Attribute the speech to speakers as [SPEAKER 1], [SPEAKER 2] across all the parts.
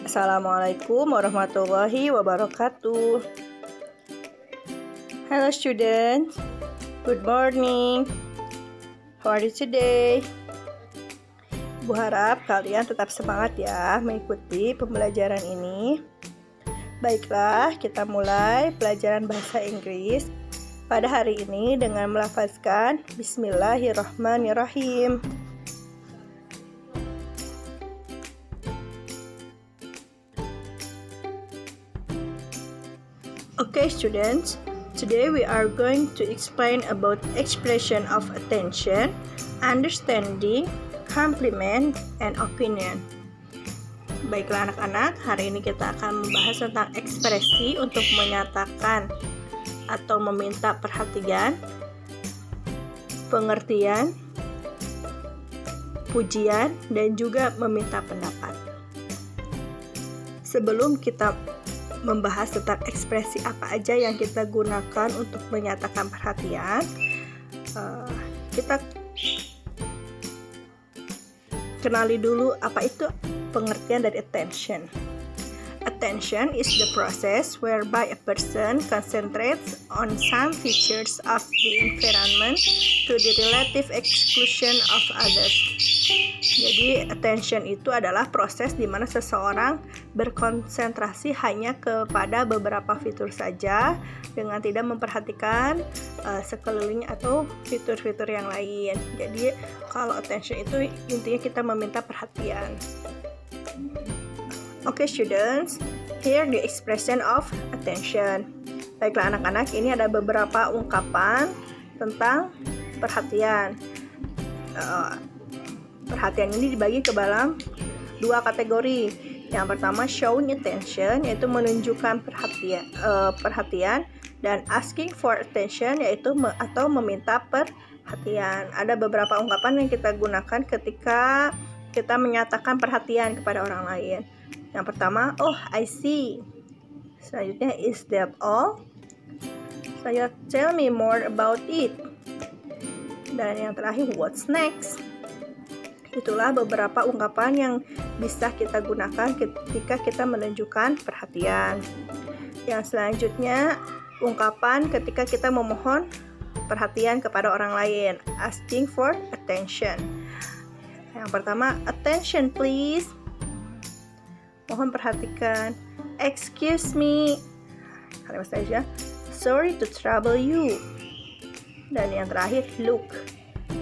[SPEAKER 1] Assalamualaikum warahmatullahi wabarakatuh. Hello students, good morning. How are you today? Bu harap kalian tetap semangat ya mengikuti pembelajaran ini. Baiklah, kita mulai pelajaran bahasa Inggris pada hari ini dengan melafazkan Bismillahirrahmanirrahim. Okay students, today we are going to explain about expression of attention, understanding, compliment, and opinion. Baiklah anak-anak, hari ini kita akan membahas tentang ekspresi untuk menyatakan atau meminta perhatian, pengertian, pujian, dan juga meminta pendapat. Sebelum kita membahas tentang ekspresi apa aja yang kita gunakan untuk menyatakan perhatian, kita kenali dulu apa itu pengertian dari attention. Attention is the process whereby a person concentrates on some features of the environment to the relative exclusion of others. Jadi attention itu adalah proses di mana seseorang berkonsentrasi hanya kepada beberapa fitur saja dengan tidak memperhatikan sekelilingnya atau fitur-fitur yang lain. Jadi kalau attention itu intinya kita meminta perhatian. Okay students, here the expression of attention. Baiklah anak-anak, ini ada beberapa ungkapan tentang perhatian. Perhatian ini dibagi ke dalam dua kategori. Yang pertama showing attention, yaitu menunjukkan perhatian, dan asking for attention, yaitu atau meminta perhatian. Ada beberapa ungkapan yang kita gunakan ketika kita menyatakan perhatian kepada orang lain. Yang pertama, oh I see. Selanjutnya, is that all? Selanjutnya, tell me more about it. Dan yang terakhir, what's next? Itulah beberapa ungkapan yang bisa kita gunakan ketika kita menunjukkan perhatian. Yang selanjutnya, ungkapan ketika kita memohon perhatian kepada orang lain, asking for attention. Yang pertama, attention please. Mohon perhatikan. Excuse me. Kalimat saja. Sorry to trouble you. Dan yang terakhir, look.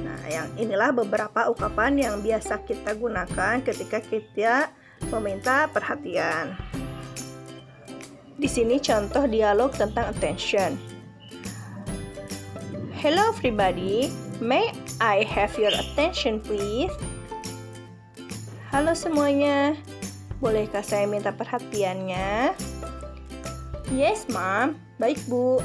[SPEAKER 1] Nah, yang inilah beberapa ungkapan yang biasa kita gunakan ketika kita meminta perhatian. Di sini contoh dialog tentang attention. Hello everybody, may I have your attention please? Halo semuanya, bolehkah saya minta perhatiannya? Yes ma'am, baik bu.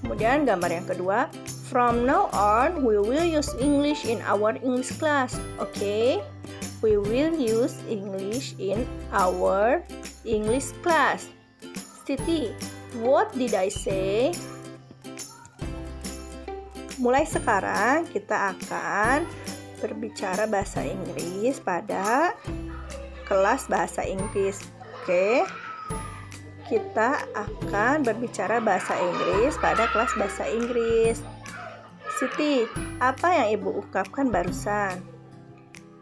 [SPEAKER 1] Kemudian gambar yang kedua. From now on, we will use English in our English class. Okay? We will use English in our English class. Siti, what did I say? Mulai sekarang kita akan berbicara bahasa Inggris pada kelas bahasa Inggris. Oke? Kita akan berbicara bahasa Inggris pada kelas bahasa Inggris. Siti, apa yang ibu ungkapkan barusan?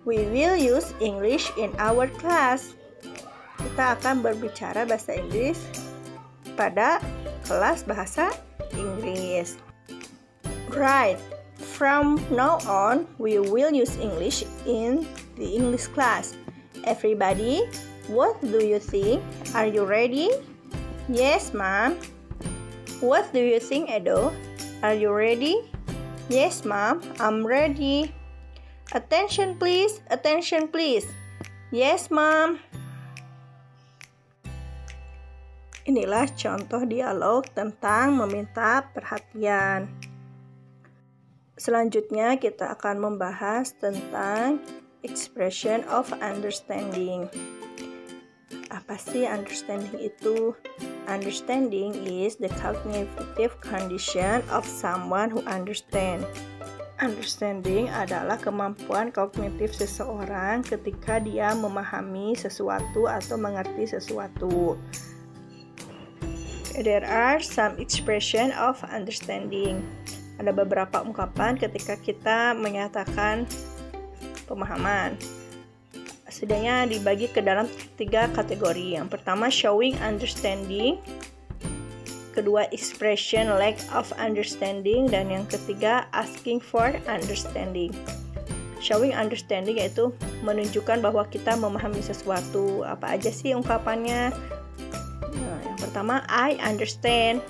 [SPEAKER 1] We will use English in our class. Kita akan berbicara bahasa Inggris pada kelas bahasa Inggris. Right. From now on, we will use English in the English class. Everybody, what do you think? Are you ready? Yes, ma'am. What do you think, Edo? Are you ready? Yes, ma'am, I'm ready. Attention, please. Attention, please. Yes, ma'am. Inilah contoh dialog tentang meminta perhatian. Selanjutnya, kita akan membahas tentang expression of understanding. Apa sih understanding itu? Understanding is the cognitive condition of someone who understands. Understanding adalah kemampuan kognitif seseorang ketika dia memahami sesuatu atau mengerti sesuatu. There are some expression of understanding. Ada beberapa ungkapan ketika kita menyatakan pemahaman. Setidaknya dibagi ke dalam 3 kategori. Yang pertama, showing understanding. Kedua, expression lack of understanding, dan yang ketiga, asking for understanding. Showing understanding yaitu menunjukkan bahwa kita memahami sesuatu. Apa aja sih ungkapannya? Nah, yang pertama, I understand.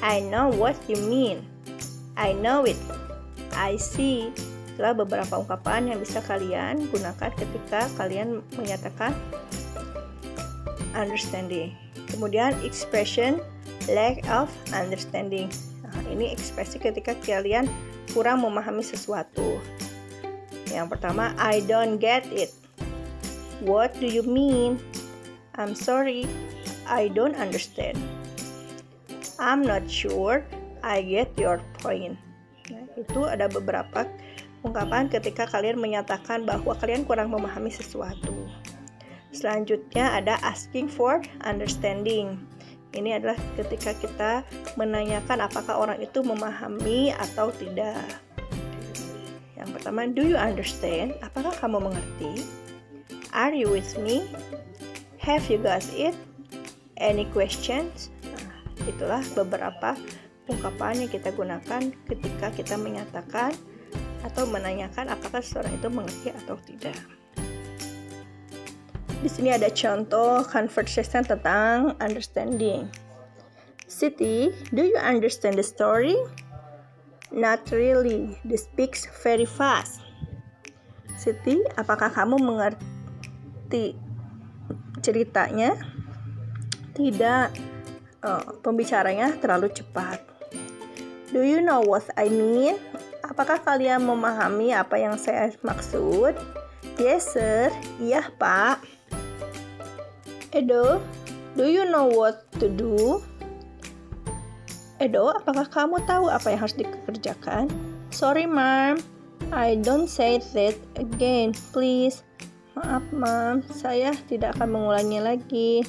[SPEAKER 1] I know what you mean. I know it. I see. Itulah beberapa ungkapan yang bisa kalian gunakan ketika kalian menyatakan understanding. Kemudian expression lack of understanding. Nah, ini ekspresi ketika kalian kurang memahami sesuatu. Yang pertama, I don't get it. What do you mean? I'm sorry, I don't understand. I'm not sure I get your point. Nah, itu ada beberapa ungkapan ketika kalian menyatakan bahwa kalian kurang memahami sesuatu. Selanjutnya ada asking for understanding. Ini adalah ketika kita menanyakan apakah orang itu memahami atau tidak. Yang pertama, do you understand? Apakah kamu mengerti? Are you with me? Have you got it? Any questions? Nah, itulah beberapa ungkapan yang kita gunakan ketika kita menyatakan atau menanyakan apakah seseorang itu mengerti atau tidak. Di sini ada contoh conversation tentang understanding. Siti, do you understand the story? Not really. This speaks very fast. Siti, apakah kamu mengerti ceritanya? Tidak. Pembicaranya terlalu cepat. Do you know what I mean? Apakah kalian memahami apa yang saya maksud? Yes, sir. Iya, Pak. Edo, do you know what to do? Edo, apakah kamu tahu apa yang harus dikerjakan? Sorry, Mom. I don't say that again, please. Maaf, Mom. Saya tidak akan mengulanginya lagi.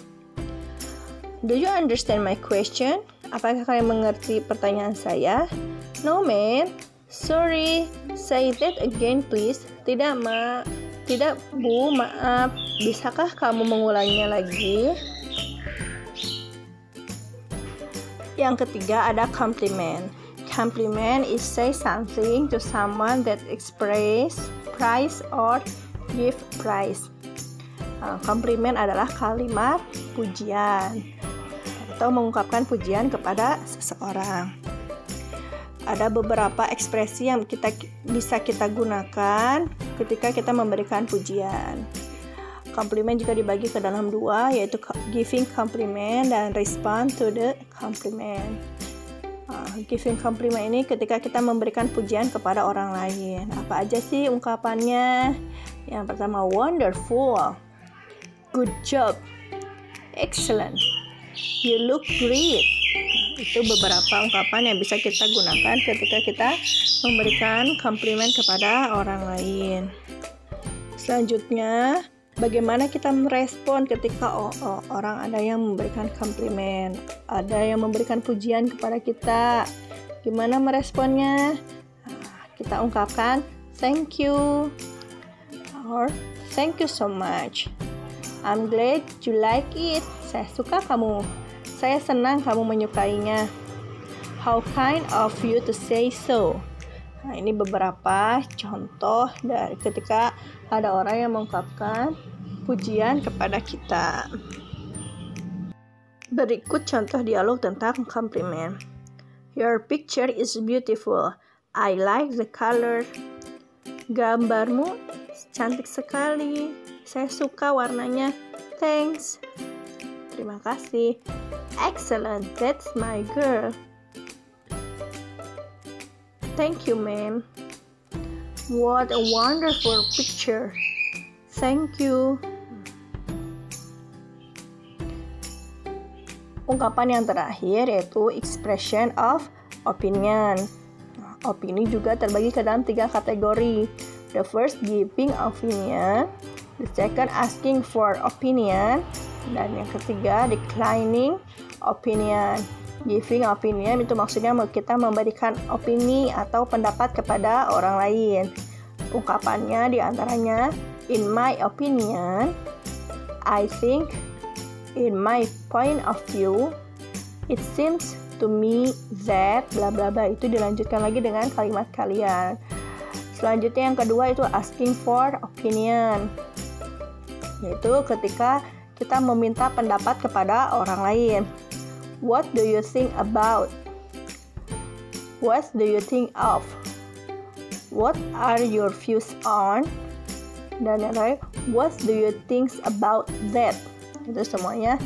[SPEAKER 1] Do you understand my question? Apakah kalian mengerti pertanyaan saya? No, ma'am. Sorry. Say that again, please. Tidak, Ma. Tidak, Bu. Maaf. Bisakah kamu mengulanginya lagi? Yang ketiga ada compliment. Compliment is say something to someone that express praise or give praise. Compliment adalah kalimat pujian atau mengungkapkan pujian kepada seseorang. Ada beberapa ekspresi yang bisa kita gunakan ketika kita memberikan pujian. Compliment juga dibagi ke dalam 2, yaitu giving compliment dan respond to the compliment. Giving compliment ini ketika kita memberikan pujian kepada orang lain. Apa aja sih ungkapannya? Yang pertama, wonderful, good job, excellent, you look great. Itu beberapa ungkapan yang bisa kita gunakan ketika kita memberikan compliment kepada orang lain. Selanjutnya, bagaimana kita merespon ketika orang ada yang memberikan komplimen, ada yang memberikan pujian kepada kita. Gimana meresponnya? Kita ungkapkan thank you or thank you so much. I'm glad you like it. Saya senang kamu menyukainya. How kind of you to say so. Nah, ini beberapa contoh dari ketika ada orang yang mengungkapkan pujian kepada kita. Berikut contoh dialog tentang komplimen. Your picture is beautiful. I like the color. Gambarmu cantik sekali. Saya suka warnanya. Thanks. Terima kasih. Excellent. That's my girl. Thank you, ma'am. What a wonderful picture. Thank you. Ungkapan yang terakhir yaitu expression of opinion. Opini juga terbagi ke dalam 3 kategori. The first, giving opinion. The second, asking for opinion. Dan yang ketiga, declining opinion. Giving opinion itu maksudnya kita memberikan opini atau pendapat kepada orang lain. Ungkapannya diantaranya, in my opinion, I think, in my point of view, it seems to me that bla bla bla. Itu dilanjutkan lagi dengan kalimat kalian. Selanjutnya yang kedua itu asking for opinion, yaitu ketika kita meminta pendapat kepada orang lain. What do you think about? What do you think of? What are your views on? Dan yang terakhir, what do you think about that? Itu semuanya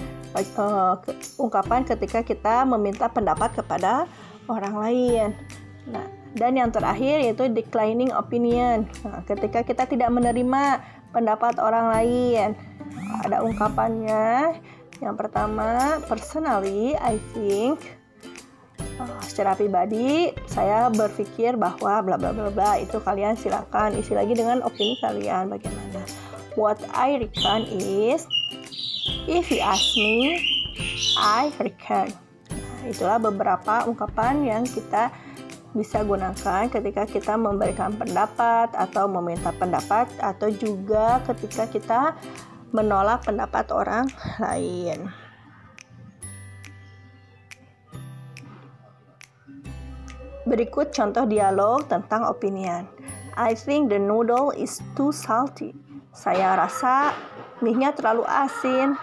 [SPEAKER 1] ungkapan ketika kita meminta pendapat kepada orang lain. Nah, dan yang terakhir yaitu declining opinion. Nah, ketika kita tidak menerima pendapat orang lain, ada ungkapannya. Yang pertama, personally, I think, secara pribadi, saya berpikir bahwa bla bla bla bla. Itu kalian silakan isi lagi dengan opini kalian bagaimana. What I reckon is, if you ask me, I reckon. Nah, itulah beberapa ungkapan yang kita bisa gunakan ketika kita memberikan pendapat atau meminta pendapat, atau juga ketika kita menolak pendapat orang lain. Berikut contoh dialog tentang opinion. I think the noodle is too salty. Saya rasa mie-nya terlalu asin.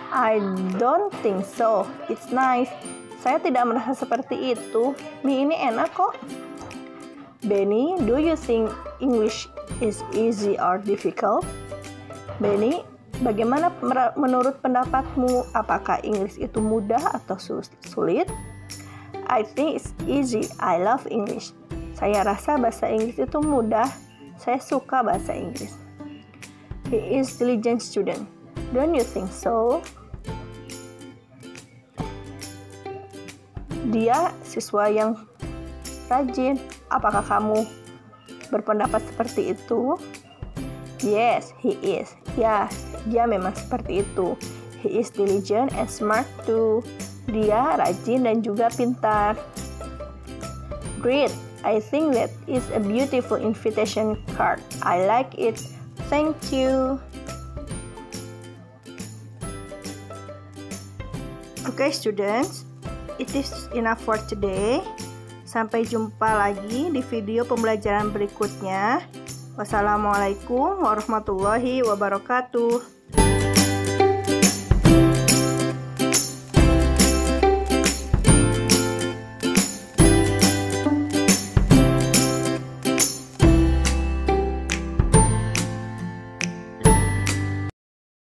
[SPEAKER 1] I don't think so. It's nice. Saya tidak merasa seperti itu. Mie ini enak kok. Benny, do you think English is easy or difficult? Benny, bagaimana menurut pendapatmu? Apakah Inggris itu mudah atau sulit? I think it's easy. I love English. Saya rasa bahasa Inggris itu mudah. Saya suka bahasa Inggris. He is diligent student. Don't you think so? Dia siswa yang rajin. Apakah kamu berpendapat seperti itu? Yes, he is. Ya, dia memang seperti itu. He is diligent and smart too. Dia rajin dan juga pintar. Great. I think that is a beautiful invitation card. I like it. Thank you. Okay, students. It is enough for today. Sampai jumpa lagi di video pembelajaran berikutnya. Wassalamualaikum warahmatullahi wabarakatuh.